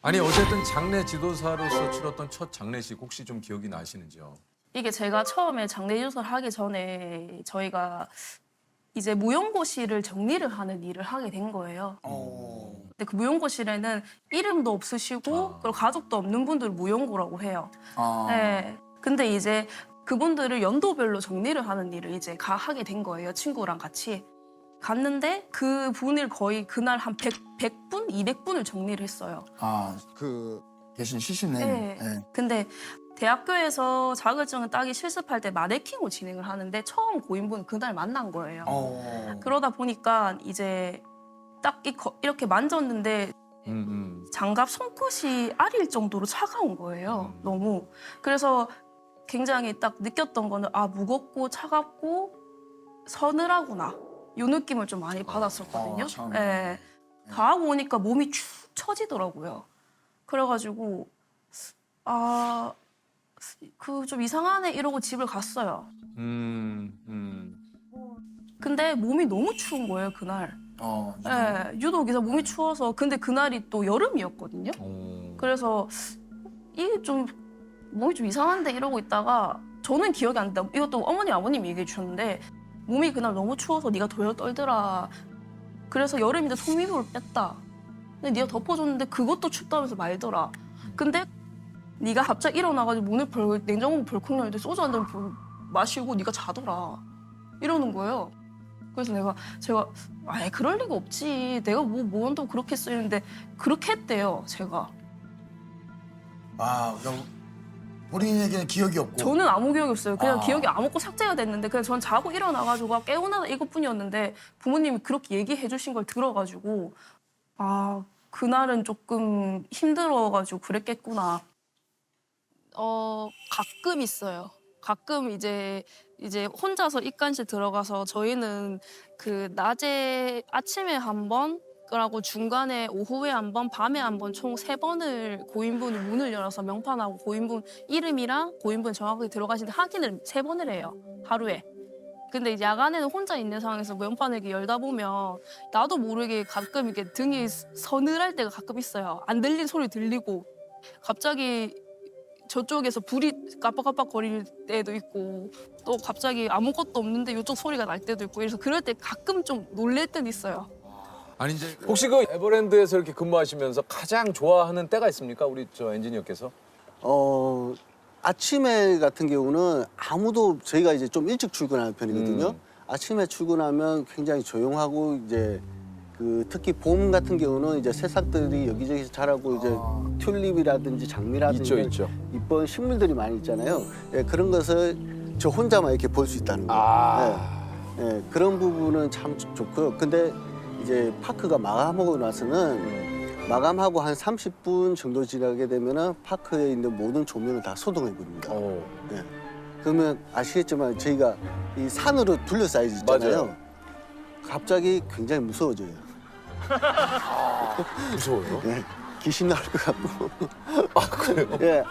아니 어쨌든 장례 지도사로서 치렀던 첫 장례식 혹시 좀 기억이 나시는지요? 이게 제가 처음에 장례 유서를 하기 전에 저희가 이제 무용고시를 정리를 하는 일을 하게 된 거예요. 근데 그 무용고실에는 이름도 없으시고 그리고 가족도 없는 분들을 무용고라고 해요. 네. 근데 이제 그분들을 연도별로 정리를 하는 일을 이제 하게 된 거예요. 친구랑 같이. 갔는데 그 분을 거의 그날 한 100분, 200분을 정리를 했어요. 그 계신 시신은. 네. 근데 대학교에서 자격증을 따기 실습할 때 마네킹으로 진행을 하는데 처음 고인분 그날 만난 거예요. 그러다 보니까 이제 딱 이렇게 만졌는데 장갑 손끝이 아릴 정도로 차가운 거예요. 너무. 그래서 굉장히 딱 느꼈던 거는 아 무겁고 차갑고 서늘하구나. 이 느낌을 좀 많이 받았었거든요. 처음에. 네. 다 하고 오니까 몸이 축 처지더라고요. 그래가지고 아 그 좀 이상하네 이러고 집을 갔어요. 근데 몸이 너무 추운 거예요 그날. 네, 유독 이상 몸이 추워서 근데 그날이 또 여름이었거든요. 그래서 이게 좀 몸이 좀 이상한데 이러고 있다가 저는 기억이 안 나. 이것도 어머니 아버님이 얘기해 주셨는데 몸이 그날 너무 추워서 네가 덜 떨더라. 그래서 여름인데 속미물을 뺐다. 근데 네가 덮어줬는데 그것도 춥다면서 말더라. 근데 네가 갑자기 일어나가지고 냉장고 벌컥 열는데 소주 한 잔 마시고 네가 자더라. 이러는 거예요. 그래서 제가 아예 그럴 리가 없지. 내가 뭐 한다고 그렇게 쓰는데 그렇게 했대요. 제가. 그럼 본인에게는 기억이 없고. 저는 아무 기억이 없어요. 그냥 기억이 아무것도 삭제가 됐는데 그냥 전 자고 일어나가지고 깨우나 이것뿐이었는데 부모님이 그렇게 얘기해 주신 걸 들어가지고 그날은 조금 힘들어가지고 그랬겠구나. 가끔 있어요. 가끔 이제 혼자서 입간실 들어가서 저희는 그 낮에 아침에 한 번, 그러고 중간에 오후에 한 번, 밤에 한 번 총 3번을 고인분이 문을 열어서 명판하고 고인분 이름이랑 고인분 정확하게 들어가시는데 확인을 3번을 해요. 하루에. 근데 이제 야간에는 혼자 있는 상황에서 명판을 이렇게 열다 보면 나도 모르게 가끔 이렇게 등이 서늘할 때가 가끔 있어요. 안 들린 소리 들리고 갑자기 저쪽에서 불이 깜빡깜빡 거릴 때도 있고 또 갑자기 아무것도 없는데 이쪽 소리가 날 때도 있고 그래서 그럴 때 가끔 좀 놀랄 때는 있어요. 아니 이제 혹시 그 에버랜드에서 이렇게 근무하시면서 가장 좋아하는 때가 있습니까? 우리 저 엔지니어께서? 아침에 같은 경우는 아무도 저희가 이제 좀 일찍 출근하는 편이거든요. 아침에 출근하면 굉장히 조용하고 이제 특히 봄 같은 경우는 이제 새싹들이 여기저기서 자라고 이제 튤립이라든지 장미라든지 있죠. 이쁜 식물들이 많이 있잖아요. 예, 그런 것을 저 혼자만 이렇게 볼 수 있다는 거. 예, 그런 부분은 참 좋고요. 근데 이제 파크가 마감하고 나서는 마감하고 한 30분 정도 지나게 되면은 파크에 있는 모든 조명을 다 소동해 버립니다. 예. 그러면 아시겠지만 저희가 이 산으로 둘러싸여 있잖아요. 맞아요. 갑자기 굉장히 무서워져요. 무서워요? 예, 귀신 나올 것 같고. 그래요? 예.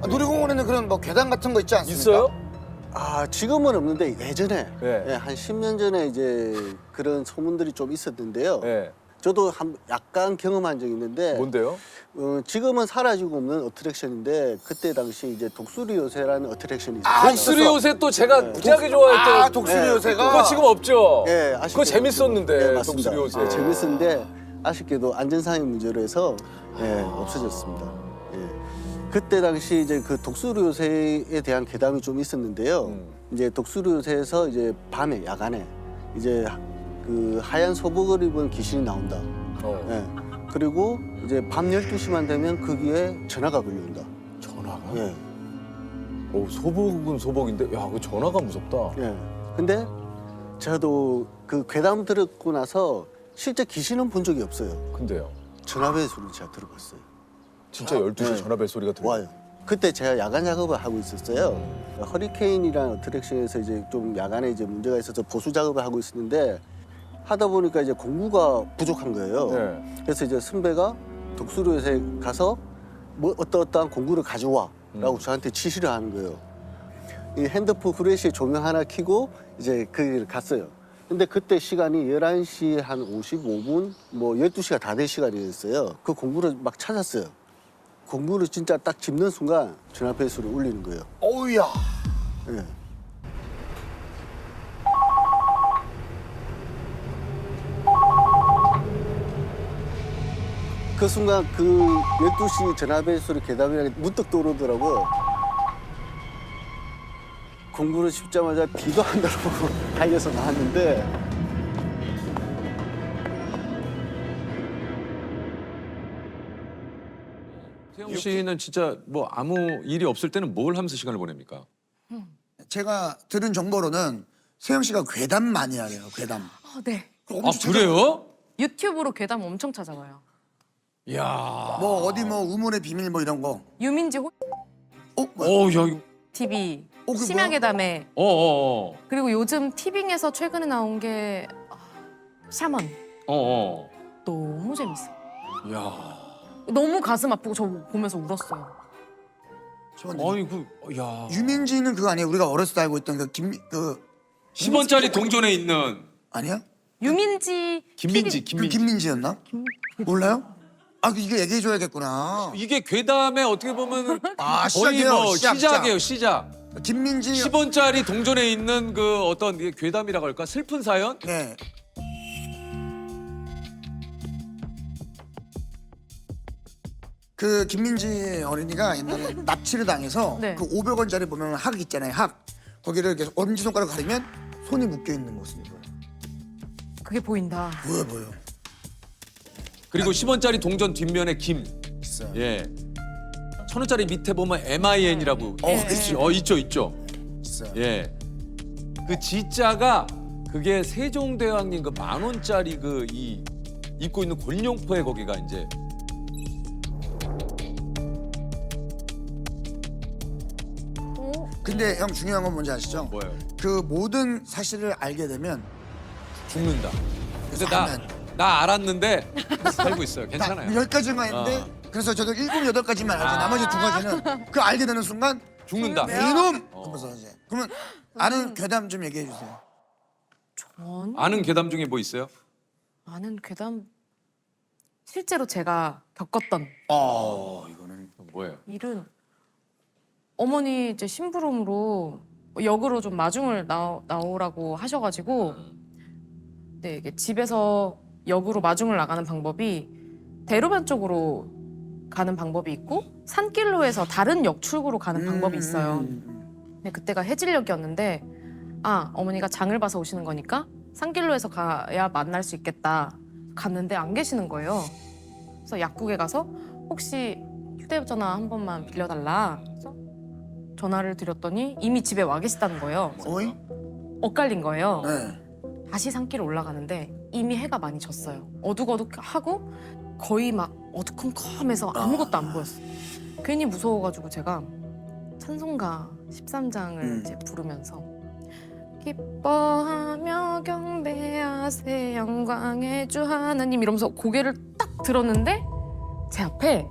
놀이공원에는 그런 뭐 계단 같은 거 있지 않습니까? 있어요? 지금은 없는데 예전에 네. 예, 한 10년 전에 이제 그런 소문들이 좀 있었는데요. 네. 저도 약간 경험한 적이 있는데 뭔데요? 지금은 사라지고 없는 어트랙션인데 그때 당시 이제 독수리 요새라는 어트랙션이 있었어요. 독수리 요새 또 제가 무지하게 좋아했던. 독수리 네. 요새가. 그거 지금 없죠? 예, 그거 재밌었는데, 네, 맞습니다. 독수리 요새. 예, 재밌었는데 아쉽게도 안전상의 문제로 해서 없어졌습니다. 예. 그때 당시 이제 그 독수리 요새에 대한 괴담이 좀 있었는데요. 이제 독수리 요새에서 이제 밤에 야간에 이제 그 하얀 소복을 입은 귀신이 나온다. 예. 그리고 이제 밤 12시만 되면 거기에 전화가 걸려온다. 전화가? 예. 소복은 소복인데, 야, 그 전화가 무섭다. 예. 근데 저도 그 괴담 들었고 나서 실제 귀신은 본 적이 없어요. 근데요? 전화벨 소리 제가 들어봤어요. 진짜 12시 네. 전화벨 소리가 들려요? 와요. 그때 제가 야간 작업을 하고 있었어요. 허리케인이라는 어트랙션에서 이제 좀 야간에 이제 문제가 있어서 보수 작업을 하고 있었는데 하다 보니까 이제 공구가 부족한 거예요. 네. 그래서 이제 선배가 독수리에 가서 뭐 어떠한 공구를 가져와라고 저한테 지시를 하는 거예요. 이 핸드폰 후레쉬 조명 하나 켜고 이제 그 길을 갔어요. 근데 그때 시간이 11시 한 55분, 뭐 12시가 다 될 시간이었어요. 그 공구를 막 찾았어요. 공구를 진짜 딱 짚는 순간 전화 배수를 울리는 거예요. 어우야. 예. 그 순간 그 12시 전화벨 소리 계단이랑 문득 떠오르더라고요. 공부를 씹자마자 뒤도 안 돌아보고 달려서 나왔는데 세영 씨는 진짜 뭐 아무 일이 없을 때는 뭘 하면서 시간을 보냅니까? 제가 들은 정보로는 세영 씨가 괴담 많이 하래요. 괴담. 네. 아 그래요? 유튜브로 괴담 엄청 찾아봐요. 이야. 뭐 어디 뭐 우물의 비밀 뭐 이런 거. 유민지 호 뭐야? 야 이거. TV, 그게 심야 뭐야? 괴담에 어어어. 그리고 요즘 티빙에서 최근에 나온 게 샤먼. 어어. 너무 재밌어. 야. 너무 가슴 아프고 저 보면서 울었어요. 아이고. 야. 유민지는 그거 아니에요? 우리가 어렸을 때 알고 있던 그 10원짜리 동전에 있는 아니야? 유민지 김민지. 그 김민지였나? 몰라요? 아, 이거 얘기해 줘야겠구나. 이게 괴담의 어떻게 보면 아, 거의 시작이에요. 뭐 시작. 시작이에요, 시작. 김민지. 10원짜리 동전에 있는 그 어떤 이게 괴담이라고 할까? 슬픈 사연? 네. 그 김민지 어린이가 옛날에 납치를 당해서 네. 그 500원짜리 보면 학 있잖아요. 학. 거기를 이렇게 엄지손가락 가리면 손이 묶여 있는 모습이 보여요. 그게 보인다. 보여. 그리고 10원짜리 동전 뒷면에 김. 있어요. 예. 1000원짜리 밑에 보면 MIN이라고. 있죠. 있어요. 예. 그 G자가 그게 세종대왕님 그 10,000원짜리 그 이 입고 있는 곤룡포에 거기가 이제 근데 형 중요한 건 뭔지 아시죠? 뭐예요? 그 모든 사실을 알게 되면 죽는다. 그래서 하면. 나 알았는데 살고 있어요. 괜찮아요. 10가지만 했는데 그래서 저도 7, 8가지만 알지 나머지 2가지는 그 알게 되는 순간 죽는다. 이놈! 하면서 이제 그러면 아는 괴담 좀 얘기해 주세요. 전 아는 괴담 중에 뭐 있어요? 아는 괴담 실제로 제가 겪었던 이거는 뭐예요? 일은 어머니 이제 심부름으로 역으로 좀 마중을 나오라고 하셔가지고 네, 이게 집에서 역으로 마중을 나가는 방법이 대로변 쪽으로 가는 방법이 있고 산길로 해서 다른 역 출구로 가는 방법이 있어요. 근데 그때가 해질역이었는데 어머니가 장을 봐서 오시는 거니까 산길로 해서 가야 만날 수 있겠다. 갔는데 안 계시는 거예요. 그래서 약국에 가서 혹시 휴대전화 한 번만 빌려달라. 그래서 전화를 드렸더니 이미 집에 와 계시다는 거예요. 어이? 엇갈린 거예요. 네. 다시 산길을 올라가는데 이미 해가 많이 졌어요. 어둑어둑하고 거의 막 어두컴컴해서 아무것도 안 보였어요. 괜히 무서워가지고 제가 찬송가 13장을 이제 부르면서 기뻐하며 경배하세 영광의 주 하나님 이러면서 고개를 딱 들었는데 제 앞에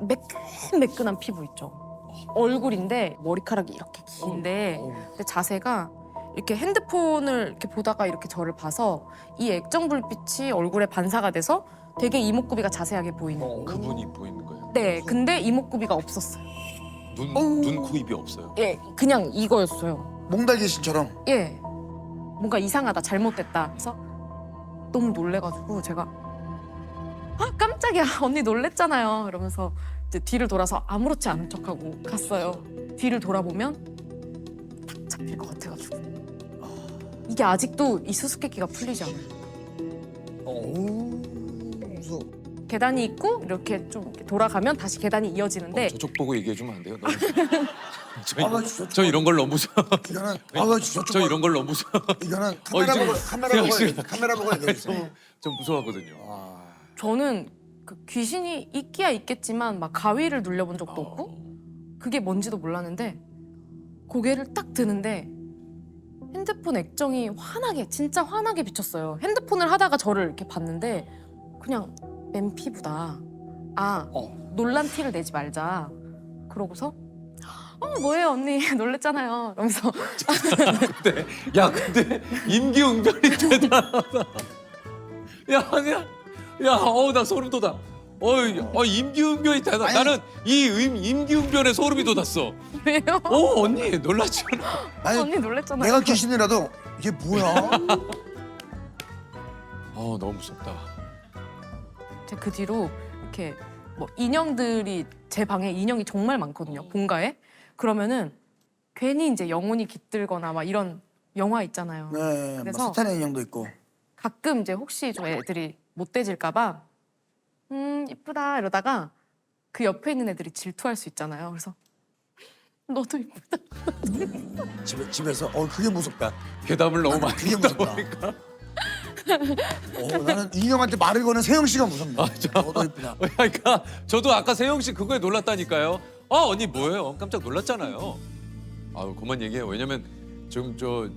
매끈매끈한 피부 있죠. 얼굴인데 머리카락이 이렇게 긴데 근데 자세가 이렇게 핸드폰을 이렇게 보다가 이렇게 저를 봐서 이 액정 불빛이 얼굴에 반사가 돼서 되게 이목구비가 자세하게 보이는. 그분이 보이는 거예요. 네, 근데 이목구비가 없었어요. 눈, 코, 입이 없어요. 예, 그냥 이거였어요. 몽달 귀신처럼. 예, 뭔가 이상하다, 잘못됐다. 그래서 너무 놀래가지고 제가 깜짝이야, 언니 놀랬잖아요. 이러면서 이제 뒤를 돌아서 아무렇지 않은 척하고 갔어요. 뒤를 돌아보면 딱 잡힐 것 같아가지고 이게 아직도 이 수수께끼가 풀리지 않아요. 무서워. 계단이 있고 이렇게 좀 이렇게 돌아가면 다시 계단이 이어지는데 저쪽 보고 얘기해 주면 안 돼요? 너무... 진짜. 저 이런 걸 너무 무서워. 이거는 저 이런 걸 너무 무서워. 이거는 지금 카메라 보고 세영 씨가- 카메라 보고 얘기해 주세요. 좀 무서워하거든요. 저는 그 귀신이 있기야 있겠지만 막 가위를 눌려본 적도 없고 그게 뭔지도 몰랐는데 고개를 딱 드는데 핸드폰 액정이 환하게 진짜 환하게 비쳤어요. 핸드폰을 하다가 저를 이렇게 봤는데 그냥 맨피부다. 놀란 티를 내지 말자. 그러고서 뭐예요 언니 놀랬잖아요. 이러면서 근데 임기응변이 대단하다. 나 소름 돋아. 임기응변이 대단하다. 아니, 나는 이 임기응변에 소름이 돋았어. 왜요? 언니 놀랐잖아. 아니 언니 놀랬잖아요. 내가 귀신이라도 이게 뭐야? 너무 무섭다. 제가 그 뒤로 이렇게 뭐 인형들이 제 방에 인형이 정말 많거든요. 본가에. 그러면은 괜히 이제 영혼이 깃들거나 막 이런 영화 있잖아요. 네, 뭐 그래서 사탄의 인형도 있고. 가끔 이제 혹시 좀 애들이 못돼질까봐 이쁘다 이러다가 그 옆에 있는 애들이 질투할 수 있잖아요. 그래서 너도 이쁘다. 집에서 그게 무섭다. 괴담을 너무 많이 그게 듣다 무섭다. 보니까. 나는 이 인형한테 말을 거는 세영 씨가 무섭네. 너도 이쁘다. 그러니까 저도 아까 세영 씨 그거에 놀랐다니까요. 언니 뭐예요? 깜짝 놀랐잖아요. 그만 얘기해요. 왜냐면 지금 저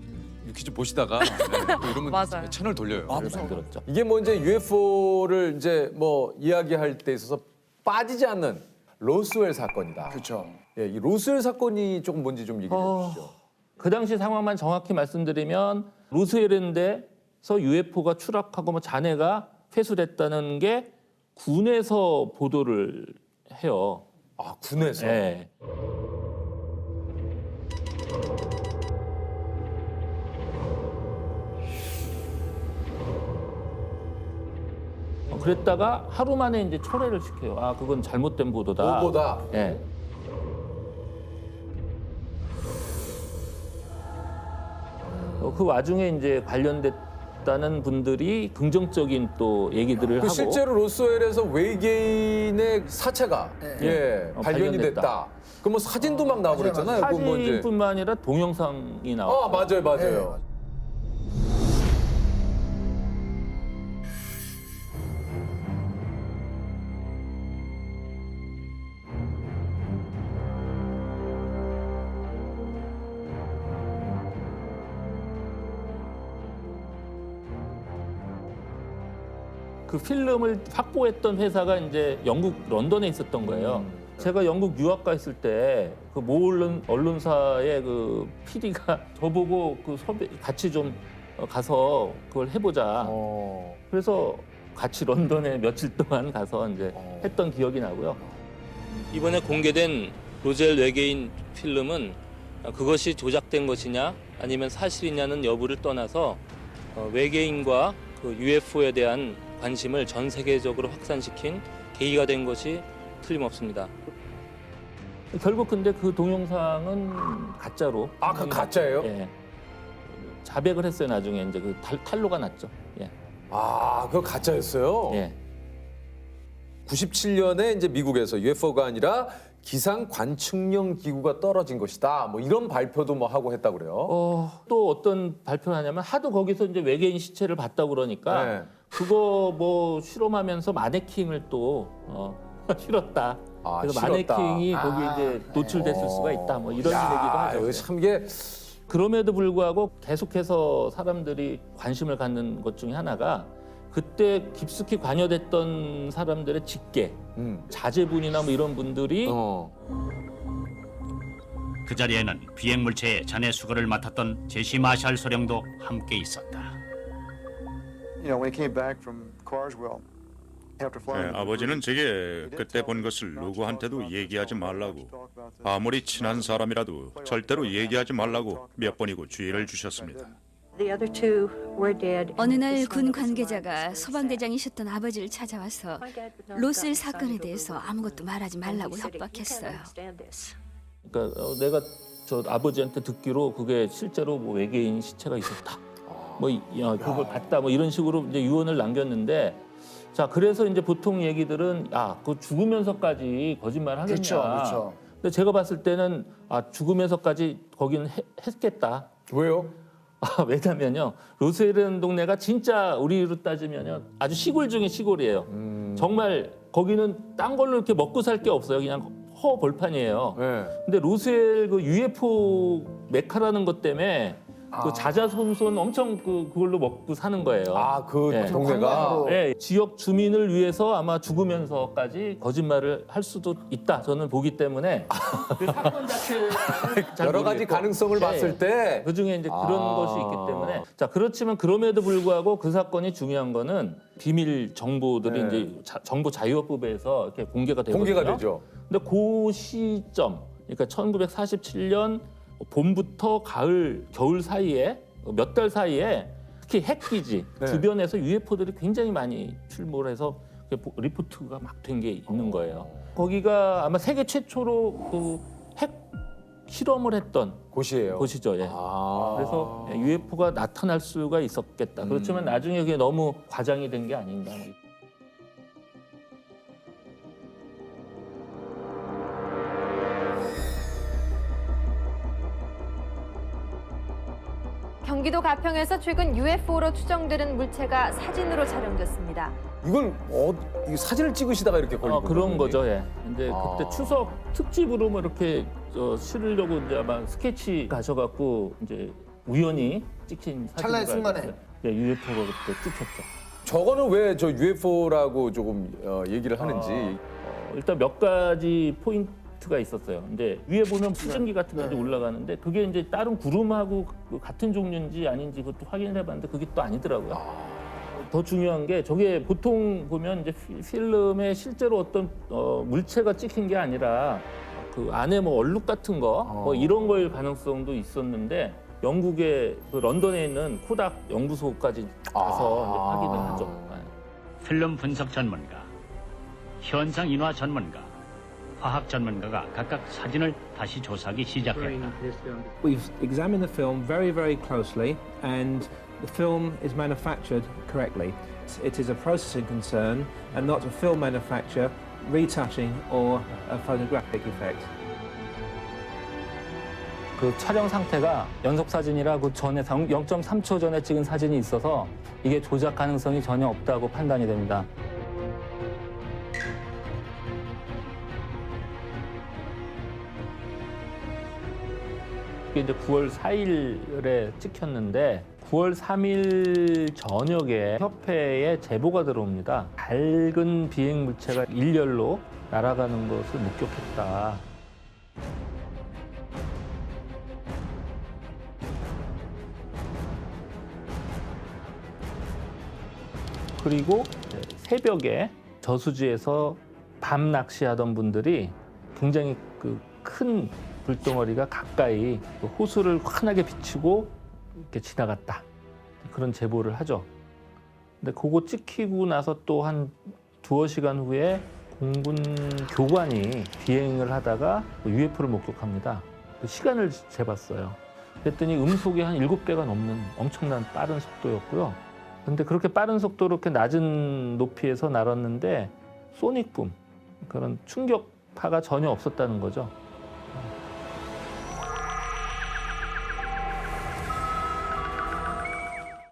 유퀴즈 보시다가 또 이러면 맞아요. 채널 돌려요. 무서워. 이게 뭐 이제 UFO를 이제 뭐 이야기할 때 있어서 빠지지 않는 로스웰 사건이다. 그렇죠. 예, 이 로스웰 사건이 조금 뭔지 좀 얘기해 주시죠. 그 당시 상황만 정확히 말씀드리면 로스웰랜드에서 UFO가 추락하고 뭐 잔해가 회수됐다는 게 군에서 보도를 해요. 군에서. 네. 그랬다가 하루 만에 이제 철회를 시켜요. 그건 잘못된 보도다. 보고다. 예. 그 와중에 이제 관련됐다는 분들이 긍정적인 또 얘기들을 그 하고 실제로 로스웰에서 외계인의 사체가 발견이 발견됐다. 됐다. 그 뭐 사진도 막 나오고 그랬잖아요. 그거 뭐 이제. 사진뿐만 아니라 동영상이 나와요. 맞아요. 그 필름을 확보했던 회사가 이제 영국 런던에 있었던 거예요. 제가 영국 유학 가 있을 때 그 모 언론사의 그 PD가 저보고 그 같이 좀 가서 그걸 해보자. 그래서 같이 런던에 며칠 동안 가서 이제 했던 기억이 나고요. 이번에 공개된 로젤 외계인 필름은 그것이 조작된 것이냐 아니면 사실이냐는 여부를 떠나서 외계인과 그 UFO에 대한 관심을 전 세계적으로 확산시킨 계기가 된 것이 틀림없습니다. 결국 근데 그 동영상은 가짜로. 그 가짜예요? 예. 자백을 했어요. 나중에 이제 그 탄로가 났죠. 예. 그거 가짜였어요? 예. 97년에 이제 미국에서 UFO가 아니라 기상 관측용 기구가 떨어진 것이다. 뭐 이런 발표도 뭐 하고 했다고 그래요. 또 어떤 발표를 하냐면 하도 거기서 이제 외계인 시체를 봤다고 그러니까 네. 그거 뭐 실험하면서 마네킹을 또 실었다. 그래서 실었다. 마네킹이 거기 이제 노출됐을 수가 있다. 뭐 이런 얘기도 하죠. 이거 참 이게 그럼에도 불구하고 계속해서 사람들이 관심을 갖는 것 중에 하나가 그때 깊숙이 관여됐던 사람들의 직계, 자제분이나 뭐 이런 분들이 그 자리에는 비행물체의 잔해 수거를 맡았던 제시 마샬 소령도 함께 있었다. 아버지는 제게 그때 본 것을 누구한테도 얘기하지 말라고, 아무리 친한 사람이라도 절대로 얘기하지 말라고 몇 번이고 주의를 주셨습니다. 어느 날 군 관계자가 소방대장이셨던 아버지를 찾아와서 로스웰 사건에 대해서 아무것도 말하지 말라고 협박했어요. 그러니까 내가 저 아버지한테 듣기로 그게 실제로 뭐 외계인 시체가 있었다. 뭐 그걸 봤다. 뭐 이런 식으로 이제 유언을 남겼는데 자 그래서 이제 보통 얘기들은 그 죽으면서까지 거짓말 하겠냐. 그렇죠. 근데 제가 봤을 때는 죽으면서까지 거기는 했겠다. 왜요? 왜냐면요 로스웰이라는 동네가 진짜 우리로 따지면요 아주 시골 중에 시골이에요. 정말 거기는 딴 걸로 이렇게 먹고 살 게 없어요. 그냥 허 벌판이에요. 네. 근데 로스웰 그 UFO 메카라는 것 때문에 그 자자손손 엄청 그걸로 먹고 사는 거예요. 아, 그 예. 동네가. 네, 지역 주민을 위해서 아마 죽으면서까지 거짓말을 할 수도 있다. 저는 보기 때문에 그 사건 자체를 잘 여러 가지 모르겠고. 가능성을 네. 봤을 때. 그 중에 이제 그런 아. 것이 있기 때문에 자 그렇지만 그럼에도 불구하고 그 사건이 중요한 거는 비밀 정보들이 네. 이제 정보 자유화법에서 이렇게 공개가 되거든요. 공개가 되죠. 근데 그 시점, 그러니까 1947년 봄부터 겨울 사이에 몇 달 사이에 특히 핵기지 네. 주변에서 UFO들이 굉장히 많이 출몰해서 리포트가 막 된 게 있는 거예요. 거기가 아마 세계 최초로 그 핵 실험을 했던 곳이에요. 곳이죠. 예. 아. 그래서 UFO가 나타날 수가 있었겠다. 그렇지만 나중에 그게 너무 과장이 된 게 아닌가. 경기도 가평에서 최근 UFO로 추정되는 물체가 사진으로 촬영됐습니다. 이걸 이 사진을 찍으시다가 이렇게 걸린 그런 거죠. 예. 이제 아. 그때 추석 특집으로 뭐 이렇게 실으려고 이제 아마 스케치 가셔갖고 이제 우연히 찍힌 찰나의 사진으로 순간에. 예, UFO가 그때 찍혔죠. 저거는 왜 저 UFO라고 조금 얘기를 하는지. 일단 몇 가지 포인트가 있었어요. 근데 위에 보면 수증기 같은 게 올라가는데 그게 이제 다른 구름하고 같은 종류인지 아닌지 그것도 확인을 해봤는데 그게 또 아니더라고요. 더 중요한 게 저게 보통 보면 이제 필름에 실제로 어떤 물체가 찍힌 게 아니라 그 안에 뭐 얼룩 같은 거 뭐 이런 거일 가능성도 있었는데 영국의 그 런던에 있는 코닥 연구소까지 가서 이제 확인을 하죠. 필름 분석 전문가, 현상 인화 전문가, 화학 전문가가 각각 사진을 다시 조사하기 시작했다. We've examined the film very, very closely, and the film is manufactured correctly. It is a processing concern and not a film manufacturer retouching or a photographic effect. 그 촬영 상태가 연속 사진이라 그 전에 0.3초 전에 찍은 사진이 있어서 이게 조작 가능성이 전혀 없다고 판단이 됩니다. 이게 이제 9월 4일에 찍혔는데 9월 3일 저녁에 협회에 제보가 들어옵니다. 밝은 비행 물체가 일렬로 날아가는 것을 목격했다. 그리고 새벽에 저수지에서 밤 낚시하던 분들이 굉장히 그 큰 불덩어리가 가까이 호수를 환하게 비추고 이렇게 지나갔다. 그런 제보를 하죠. 근데 그거 찍히고 나서 또 한 두어 시간 후에 공군 교관이 비행을 하다가 UFO를 목격합니다. 그 시간을 재봤어요. 그랬더니 음속이 한 7배가 넘는 엄청난 빠른 속도였고요. 근데 그렇게 빠른 속도로 이렇게 낮은 높이에서 날았는데 소닉붐, 그런 충격파가 전혀 없었다는 거죠.